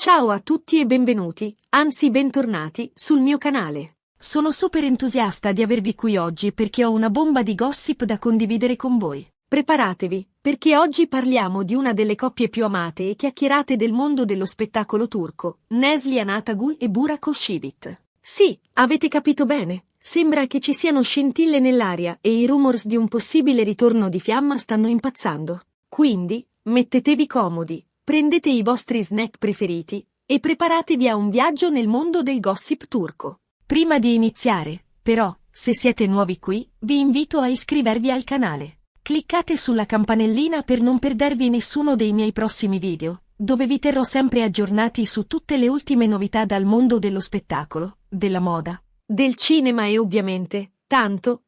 Ciao a tutti e benvenuti, anzi bentornati, sul mio canale. Sono super entusiasta di avervi qui oggi perché ho una bomba di gossip da condividere con voi. Preparatevi, perché oggi parliamo di una delle coppie più amate e chiacchierate del mondo dello spettacolo turco, Neslihan Atagul e Burak Özçivit. Sì, avete capito bene. Sembra che ci siano scintille nell'aria e i rumors di un possibile ritorno di fiamma stanno impazzando. Quindi, mettetevi comodi, prendete i vostri snack preferiti e preparatevi a un viaggio nel mondo del gossip turco. Prima di iniziare, però, se siete nuovi qui, vi invito a iscrivervi al canale. Cliccate sulla campanellina per non perdervi nessuno dei miei prossimi video, dove vi terrò sempre aggiornati su tutte le ultime novità dal mondo dello spettacolo, della moda, del cinema e ovviamente, tanto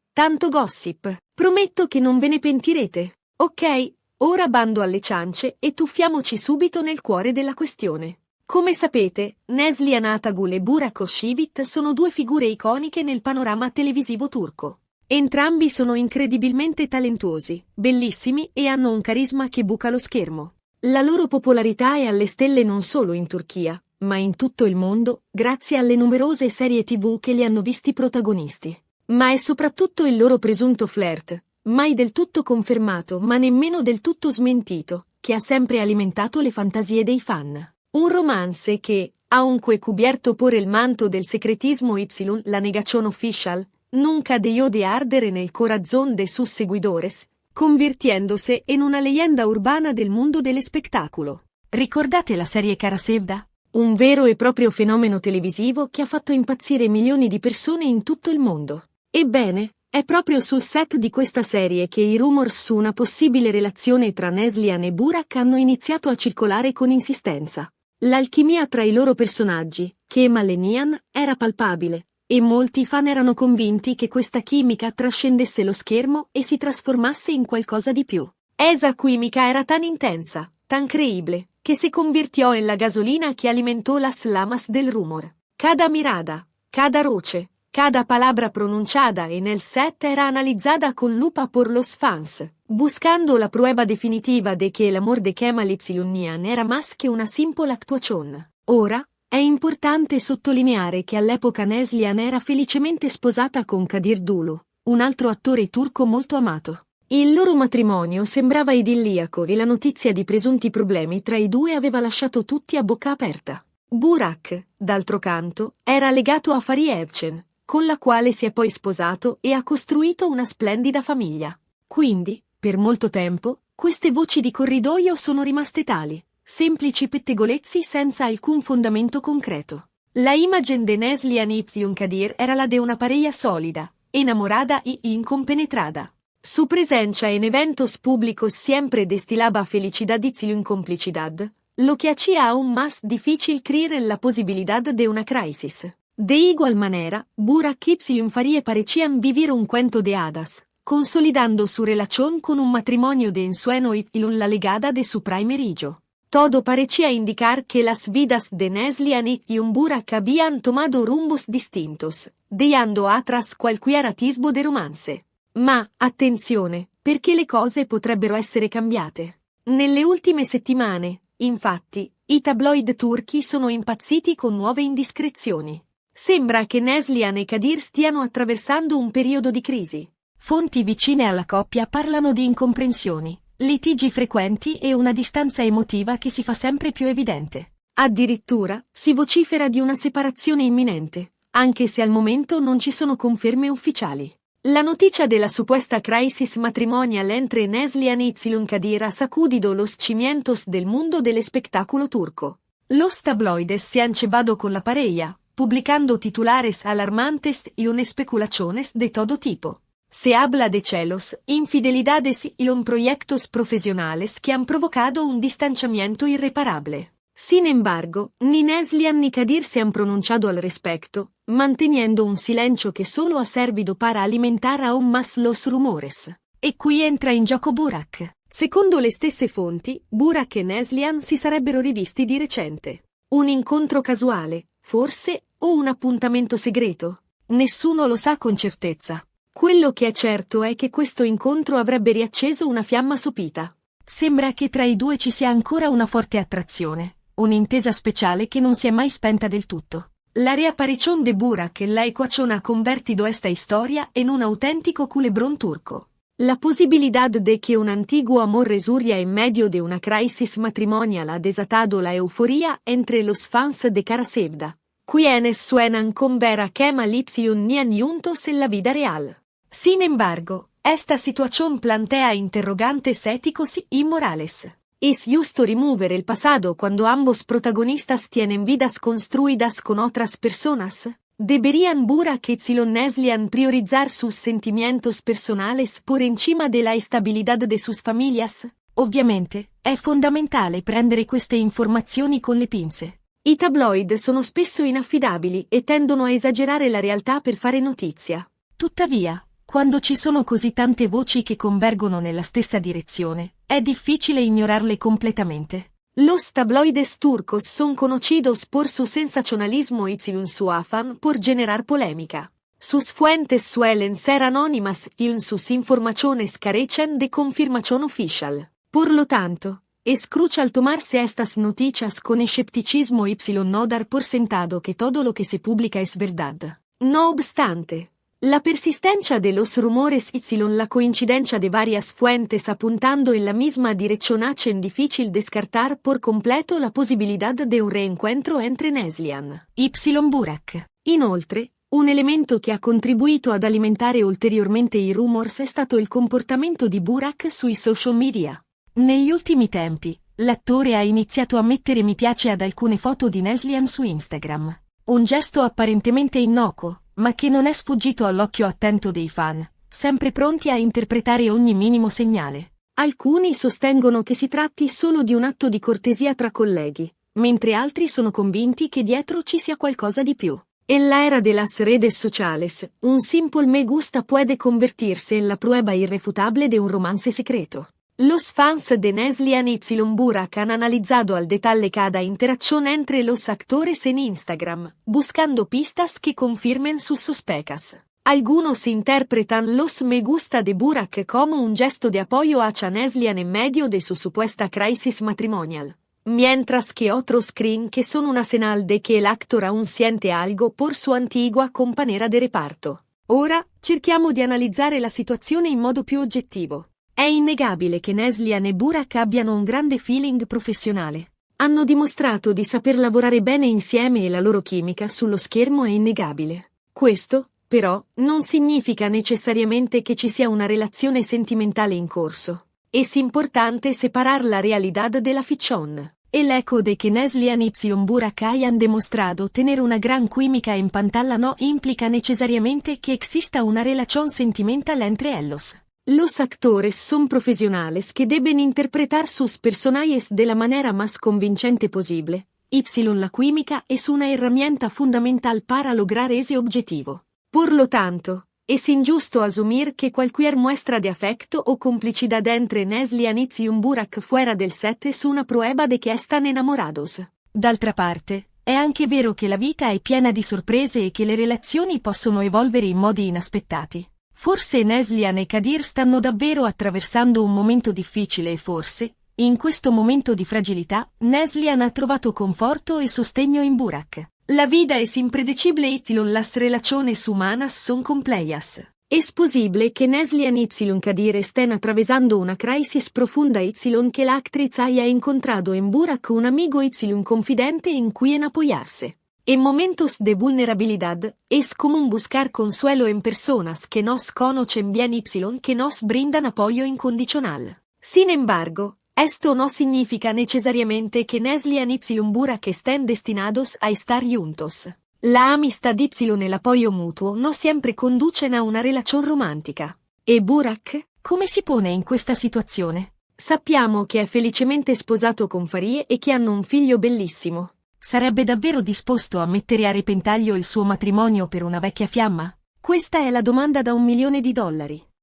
gossip. Prometto che non ve ne pentirete. Ok, ora bando alle ciance e tuffiamoci subito nel cuore della questione. Come sapete, Neslihan Atagul e Burak Özçivit sono due figure iconiche nel panorama televisivo turco. Entrambi sono incredibilmente talentuosi, bellissimi e hanno un carisma che buca lo schermo. La loro popolarità è alle stelle non solo in Turchia, ma in tutto il mondo, grazie alle numerose serie TV che li hanno visti protagonisti. Ma è soprattutto il loro presunto flirt, mai del tutto confermato ma nemmeno del tutto smentito, che ha sempre alimentato le fantasie dei fan. Un romance che, aunque cubierto por el manto del secretismo y la negación official, nunca dejó de arder en el corazón de sus seguidores, convirtiéndose en una leyenda urbana del mondo dell'espettacolo. Ricordate la serie Kara Sevda? Un vero e proprio fenomeno televisivo che ha fatto impazzire milioni di persone in tutto il mondo. Ebbene, è proprio sul set di questa serie che i rumors su una possibile relazione tra Neslihan e Burak hanno iniziato a circolare con insistenza. L'alchimia tra i loro personaggi, Kemal e Nihan, era palpabile, e molti fan erano convinti che questa chimica trascendesse lo schermo e si trasformasse in qualcosa di più. Esa química era tan intensa, tan creíble, che se convirtió en la gasolina que alimentó las llamas del rumor. Cada mirada, cada roce, cada palabra pronunciada en el set era analizzata con lupa por los fans, buscando la prueba definitiva de que el amor de Kemal y Nihan era más que una simple actuación. Ora, è importante sottolineare che all'epoca Neslihan era felicemente sposata con Kadir Dulu, un altro attore turco molto amato. Il loro matrimonio sembrava idilliaco e la notizia di presunti problemi tra i due aveva lasciato tutti a bocca aperta. Burak, d'altro canto, era legato a Fariye Evcen, con la quale si è poi sposato e ha costruito una splendida famiglia. Quindi, per molto tempo, queste voci di corridoio sono rimaste tali, semplici pettegolezzi senza alcun fondamento concreto. La imagen de Neslihan y Kadir era la de una pareja sólida, enamorada y incompenetrada. Su presencia en eventos públicos siempre destilaba felicidad y complicidad, lo que hacía aún más difícil creer en la posibilidad de una crisis. De igual manera, Burak y Fariye parecían vivir un cuento de hadas, consolidando su relación con un matrimonio de ensueño y la legada de su primerillo. Todo parecía indicar que las vidas de Neslihan y Burak habían tomado rumbos distintos, dejando atrás cualquier atisbo de romance. Ma, attenzione, perché le cose potrebbero essere cambiate. Nelle ultime settimane, infatti, i tabloid turchi sono impazziti con nuove indiscrezioni. Sembra che Neslihan e Kadir stiano attraversando un periodo di crisi. Fonti vicine alla coppia parlano di incomprensioni, litigi frequenti e una distanza emotiva che si fa sempre più evidente. Addirittura, si vocifera di una separazione imminente, anche se al momento non ci sono conferme ufficiali. La noticia de la supuesta crisis matrimonial entre Neslihan y Kadir ha sacudido los cimientos del mundo del espectáculo turco. Los tabloides se han cebado con la pareja, publicando titulares alarmantes y especulaciones de todo tipo. Se habla de celos, infidelidades y proyectos profesionales que han provocado un distanciamiento irreparable. Sin embargo, ni Neslihan ni Kadir se han pronunciado al respecto, manteniendo un silencio che solo ha servito para alimentar aún más los rumores. E qui entra in gioco Burak. Secondo le stesse fonti, Burak e Neslihan si sarebbero rivisti di recente. Un incontro casuale, forse, o un appuntamento segreto? Nessuno lo sa con certezza. Quello che è certo è che questo incontro avrebbe riacceso una fiamma sopita. Sembra che tra i due ci sia ancora una forte attrazione, un'intesa speciale che non si è mai spenta del tutto. La reaparición de Burak e la ecuación ha convertido esta historia en un auténtico culebrón turco. La posibilidad de que un antiguo amor resurja en medio de una crisis matrimonial ha desatado la euforía entre los fans de Kara Sevda, quienes suenan con ver a Kemal y Nian juntos en la vida real. Sin embargo, esta situación plantea interrogantes éticos y morales. ¿Es justo remover el pasado cuando ambos protagonistas tienen vidas construidas con otras personas? ¿Deberían Burak y Neslihan priorizar sus sentimientos personales por encima de la estabilidad de sus familias? Ovviamente, è fondamentale prendere queste informazioni con le pinze. I tabloid sono spesso inaffidabili e tendono a esagerare la realtà per fare notizia. Tuttavia, quando ci sono così tante voci che convergono nella stessa direzione, è difficile ignorarle completamente. Los tabloides turcos son conocidos por su sensacionalismo y su afán por generar polémica. Sus fuentes suelen ser anónimas y sus informaciones carecen de confirmación oficial. Por lo tanto, es crucial tomarse estas noticias con escepticismo y no dar por sentado que todo lo que se publica es verdad. No obstante, la persistencia de los rumores y la coincidencia de varias fuentes apuntando en la misma dirección hacen difícil descartar por completo la posibilidad de un reencuentro entre Neslihan y Burak. Inoltre, un elemento che ha contribuito ad alimentare ulteriormente i rumors è stato il comportamento di Burak sui social media. Negli ultimi tempi, l'attore ha iniziato a mettere mi piace ad alcune foto di Neslihan su Instagram. Un gesto apparentemente innocuo, ma che non è sfuggito all'occhio attento dei fan, sempre pronti a interpretare ogni minimo segnale. Alcuni sostengono che si tratti solo di un atto di cortesia tra colleghi, mentre altri sono convinti che dietro ci sia qualcosa di più. En la era de las redes sociales, un simple me gusta puede convertirse en la prueba irrefutable de un romance secreto. Los fans de Neslihan y Burak han analizado al detalle cada interacción entre los actores en Instagram, buscando pistas que confirmen sus sospechas. Algunos interpretan los me gusta de Burak como un gesto de apoyo hacia Neslihan en medio de su supuesta crisis matrimonial, mientras que otros creen que son una señal de que el actor aún siente algo por su antigua compañera de reparto. Ora, cerchiamo di analizzare la situazione in modo più oggettivo. È innegabile che Neslihan e Burak abbiano un grande feeling professionale. Hanno dimostrato di saper lavorare bene insieme e la loro chimica sullo schermo è innegabile. Questo, però, non significa necessariamente che ci sia una relazione sentimentale in corso. Es importante separar la realidad de la ficción. El eco de que Neslihan y Burak hayan demostrado tener una gran química en pantalla no implica necesariamente que exista una relación sentimental entre ellos. Los actores son profesionales que deben interpretar sus personajes de la manera más convincente posible. La química es una herramienta fundamental para lograr ese objetivo. Por lo tanto, es injusto asumir que cualquier muestra de afecto o complicidad entre Neslihan y Burak fuera del set es una prueba de que están enamorados. D'altra parte, è anche vero che la vita è piena di sorprese e che le relazioni possono evolvere in modi inaspettati. Forse Neslihan e Kadir stanno davvero attraversando un momento difficile e forse, in questo momento di fragilità, Neslihan ha trovato conforto e sostegno in Burak. La vida es impredecible y las relaciones humanas son complejas. Es posible que Neslihan y Kadir estén atravesando una crisis profunda y que la actriz haya encontrado en Burak un amigo y confidente en quien apoyarse. En momentos de vulnerabilidad, es común buscar consuelo en personas que nos conocen bien y que nos brindan apoyo incondicional. Sin embargo, esto no significa necesariamente que Neslihan y Burak estén destinados a estar juntos. La amistad y el apoyo mutuo no siempre conducen a una relazione romantica. E Burak, come si pone in questa situazione? Sappiamo che è felicemente sposato con Farie e che hanno un figlio bellissimo. Sarebbe davvero disposto a mettere a repentaglio il suo matrimonio per una vecchia fiamma? Questa è la domanda da $1 milione.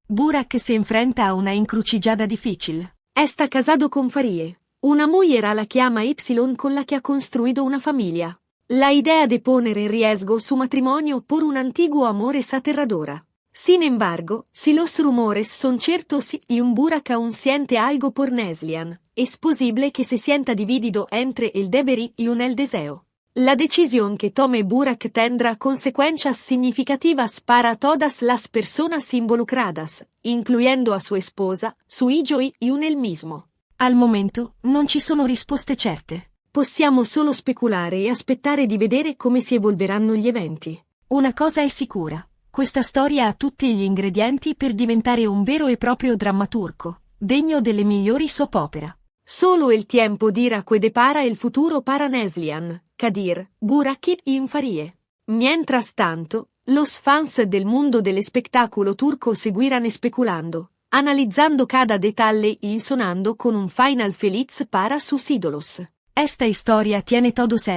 Burak se enfrenta a una encrucijada difficile. Está casado con Farie, una mujer a la que ama y con la que ha construido una familia. La idea de poner en riesgo su matrimonio por un antiguo amor es aterradora. Sin embargo, si los rumores son ciertos y Burak aún siente algo por Neslihan, es posible que se sienta dividido entre el deber y el deseo. La decisión que tome Burak tendrá consecuencias significativas para todas las personas involucradas, incluyendo a su esposa, su hijo y él mismo. Al momento, non ci sono risposte certe. Possiamo solo speculare e aspettare di vedere come si evolveranno gli eventi. Una cosa è sicura. Questa storia ha tutti gli ingredienti per diventare un vero e proprio drammaturgo, degno delle migliori soap opera. Solo il tempo dirà que depara el futuro para Neslihan, Kadir, Burak y Infarie. Mientras tanto, los fans del mundo del espectáculo turco seguirán especulando, analizzando cada detalle y sonando con un final feliz para sus ídolos. Esta historia tiene todos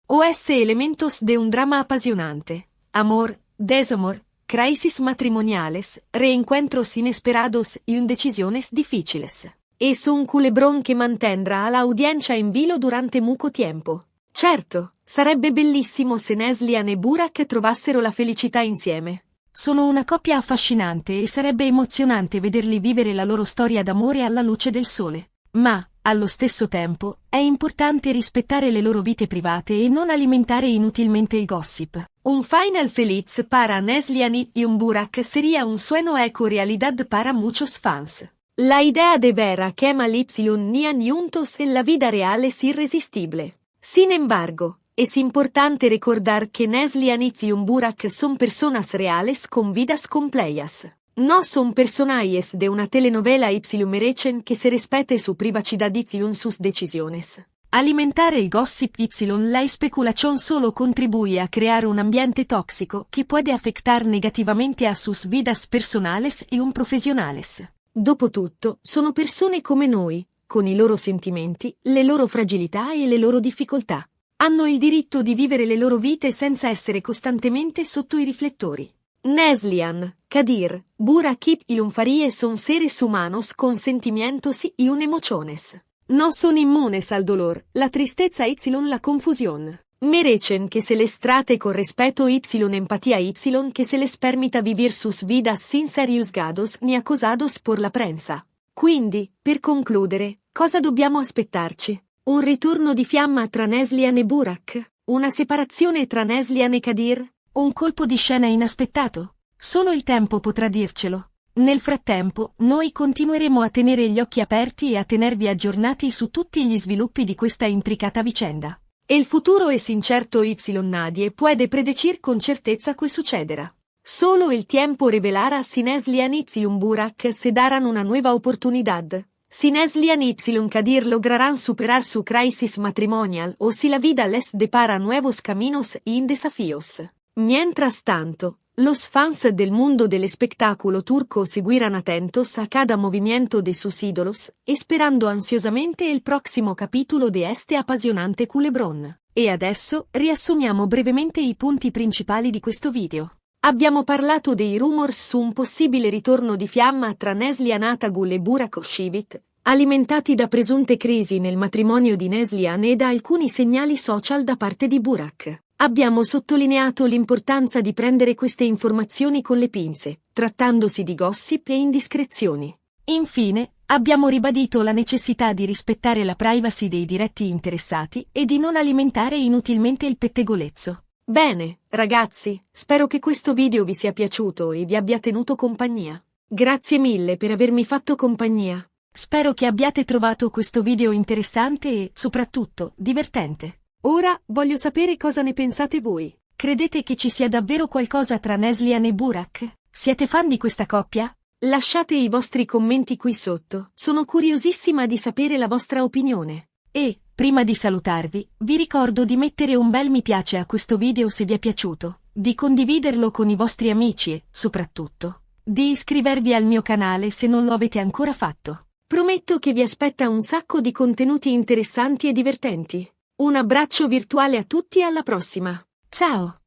os elementos de un drama apasionante. Amor, desamor, crisis matrimoniales, reencuentros inesperados y decisiones difíciles. Es un culebrón que mantendrá a la audiencia in vilo durante mucho tempo. Certo, sarebbe bellissimo se Neslihan e Burak trovassero la felicità insieme. Sono una coppia affascinante e sarebbe emozionante vederli vivere la loro storia d'amore alla luce del sole. Ma, allo stesso tempo, è importante rispettare le loro vite private e non alimentare inutilmente il gossip. Un final feliz para Neslihan y Burak sería un sueño hecho realidad para muchos fans. La idea de ver a Kemal y Nihan juntos en la vida real es irresistible. Sin embargo, es importante recordar que Neslihan y Burak son personas reales con vidas complejas. No son personajes de una telenovela y merecen que se respete su privacidad y sus decisiones. Alimentare il gossip y la especulación solo contribuye a crear un ambiente tóxico que puede afectar negativamente a sus vidas personales y profesionales. Dopotutto, sono persone come noi, con i loro sentimenti, le loro fragilità e le loro difficoltà. Hanno il diritto di vivere le loro vite senza essere costantemente sotto i riflettori. Neslihan, Kadir, Burak y Infarie son seres humanos con sentimientos y emociones. No son inmunes al dolor, la tristeza y la confusión. Merecen que se les trate con respeto y empatía y que se les permita vivir sus vidas sin ser juzgados ni acosados por la prensa. Quindi, per concludere, cosa dobbiamo aspettarci? Un ritorno di fiamma tra Neslihan e Burak? Una separazione tra Neslihan e Kadir? Un colpo di scena inaspettato? Solo il tempo potrà dircelo. Nel frattempo, noi continueremo a tenere gli occhi aperti e a tenervi aggiornati su tutti gli sviluppi di questa intricata vicenda. El futuro es incierto y nadie puede predecir con certeza qué sucederá. Solo el tiempo revelará si Neslihan y Burak se darán una nueva oportunidad. Si Neslihan y Kadir lograrán superar su crisis matrimonial o si la vida les depara nuevos caminos y desafíos. Mientras tanto, los fans del mundo del espectáculo turco seguirán atentos a cada movimiento de sus ídolos, esperando ansiosamente il prossimo capitolo di este apasionante culebrón. E adesso, riassumiamo brevemente i punti principali di questo video. Abbiamo parlato dei rumors su un possibile ritorno di fiamma tra Neslihan Atagul e Burak Özçivit, alimentati da presunte crisi nel matrimonio di Neslihan e da alcuni segnali social da parte di Burak. Abbiamo sottolineato l'importanza di prendere queste informazioni con le pinze, trattandosi di gossip e indiscrezioni. Infine, abbiamo ribadito la necessità di rispettare la privacy dei diretti interessati e di non alimentare inutilmente il pettegolezzo. Bene, ragazzi, spero che questo video vi sia piaciuto e vi abbia tenuto compagnia. Grazie mille per avermi fatto compagnia. Spero che abbiate trovato questo video interessante e, soprattutto, divertente. Ora, voglio sapere cosa ne pensate voi. Credete che ci sia davvero qualcosa tra Neslihan e Burak? Siete fan di questa coppia? Lasciate i vostri commenti qui sotto, sono curiosissima di sapere la vostra opinione. E, prima di salutarvi, vi ricordo di mettere un bel mi piace a questo video se vi è piaciuto, di condividerlo con i vostri amici e, soprattutto, di iscrivervi al mio canale se non lo avete ancora fatto. Prometto che vi aspetta un sacco di contenuti interessanti e divertenti. Un abbraccio virtuale a tutti e alla prossima. Ciao!